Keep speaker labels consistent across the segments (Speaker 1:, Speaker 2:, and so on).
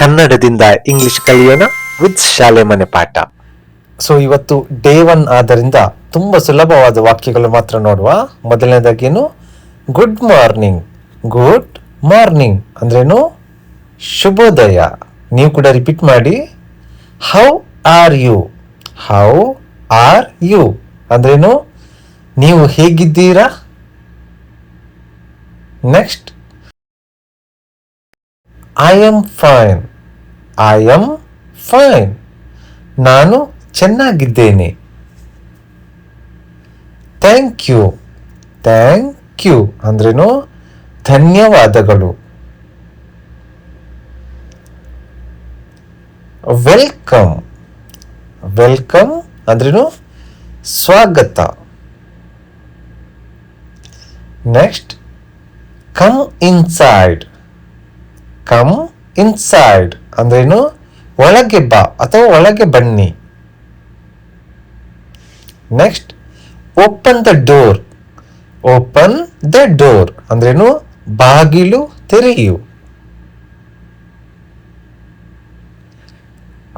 Speaker 1: ಕನ್ನಡದಿಂದ ಇಂಗ್ಲಿಷ್ ಕಲಿಯೋಣ ವಿತ್ ಶಾಲೆ ಮನೆ ಪಾಠ. ಸೊ ಇವತ್ತು ಡೇ 1 ಆದ್ದರಿಂದ ತುಂಬಾ ಸುಲಭವಾದ ವಾಕ್ಯಗಳು ಮಾತ್ರ ನೋಡುವ. ಮೊದಲನೇದಾಗೇನು, ಗುಡ್ ಮಾರ್ನಿಂಗ್. ಗುಡ್ ಮಾರ್ನಿಂಗ್ ಅಂದ್ರೇನು? ಶುಭೋದಯ. ನೀವು ಕೂಡ ರಿಪೀಟ್ ಮಾಡಿ. How are you. How are you ಅಂದ್ರೇನು? ನೀವು ಹೇಗಿದ್ದೀರಾ? Next, I am fine. I am fine. ನಾನು ಚೆನ್ನಾಗಿದ್ದೇನೆ. Thank you. ಥ್ಯಾಂಕ್ ಯು ಅಂದ್ರೇನು? ಧನ್ಯವಾದಗಳು. ವೆಲ್ಕಮ್. ವೆಲ್ಕಮ್ ಅಂದ್ರೇನು? ಸ್ವಾಗತ. Next, come inside. Come inside ಅಂದ್ರೇನು? ಒಳಗೆ ಬಾ ಅಥವಾ ಒಳಗೆ ಬನ್ನಿ. Next, open the door. Open the door ಅಂದ್ರೇನು? ಬಾಗಿಲು ತೆರೆಯು.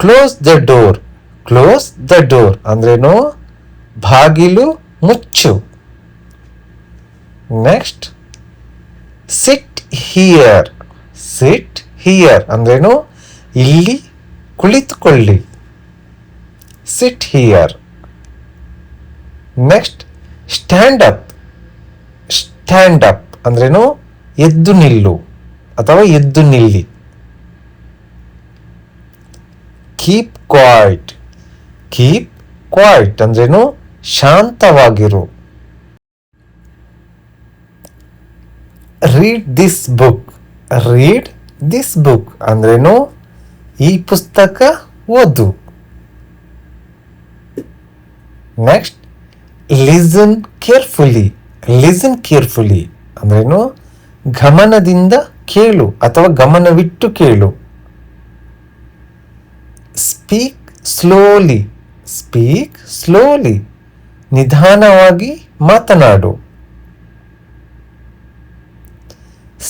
Speaker 1: Close the door. Close the door ಅಂದ್ರೇನು? ಬಾಗಿಲು ಮುಚ್ಚು. Next, sit here. Sit here ಅಂದ್ರೇನು? ಇಲ್ಲಿ ಕುಳಿತುಕೊಳ್ಳಿ. Sit here. Next, stand up. Stand up ಅಂದ್ರೇನು? ಎದ್ದು ನಿಲ್ಲು ಅಥವಾ ಎದ್ದು ನಿಲ್ಲಿ. Keep quiet. ಕೀಪ್ ಕ್ವೈಟ್ ಅಂದ್ರೇನು? ಶಾಂತವಾಗಿರು. Read this book. Read this book ಅಂದ್ರೇನು? ಈ ಪುಸ್ತಕ ಓದು. Next, listen carefully. Listen carefully ಅಂದ್ರೇನು? ಗಮನದಿಂದ ಕೇಳು ಅಥವಾ ಗಮನವಿಟ್ಟು ಕೇಳು. Speak slowly. ಸ್ಪೀಕ್ ಸ್ಲೋಲಿ ನಿಧಾನವಾಗಿ ಮಾತನಾಡು.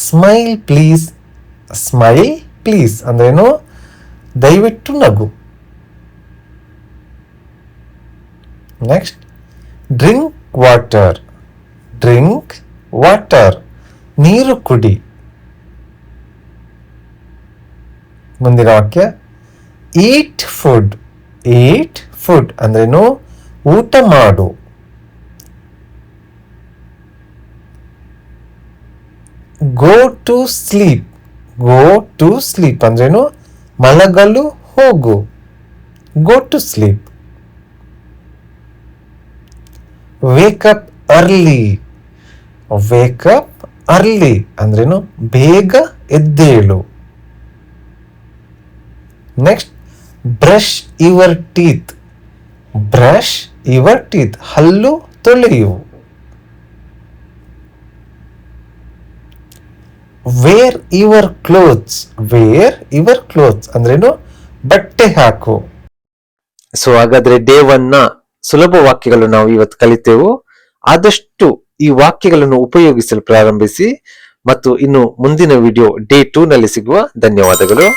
Speaker 1: Smile please. ಸ್ಮೈಲ್ ಪ್ಲೀಸ್ ಅಂದ್ರೇನು? ದಯವಿಟ್ಟು ನಗು. Next, drink water. Drink water ನೀರು ಕುಡಿ. ಮುಂದಿನ ವಾಕ್ಯ, ಈಟ್ ಫುಡ್. ಈಟ್ ಫುಡ್ ಅಂದ್ರೇನು? ಊಟ ಮಾಡು. Go to sleep. Go to sleep ಅಂದ್ರೇನು? ಮಲಗಲು ಹೋಗು. Go to sleep. Wake up early. Wake up early ಅಂದ್ರೇನು? ಬೇಗ ಎದ್ದೇಳು. Next, brush your teeth. Brush your teeth ಹಲ್ಲು ತೊಳೆಯು. Wear your clothes. Wear your clothes ಅಂದ್ರೇನು? ಬಟ್ಟೆ ಹಾಕು. ಸೊ ಹಾಗಾದ್ರೆ ಡೇ 1 ಸುಲಭ ವಾಕ್ಯಗಳು ನಾವು ಇವತ್ತು ಕಲಿತೆವು. ಆದಷ್ಟು ಈ ವಾಕ್ಯಗಳನ್ನು ಉಪಯೋಗಿಸಲು ಪ್ರಾರಂಭಿಸಿ ಮತ್ತು ಇನ್ನು ಮುಂದಿನ ವಿಡಿಯೋ ಡೇ 2 ನಲ್ಲಿ ಸಿಗುವ. ಧನ್ಯವಾದಗಳು.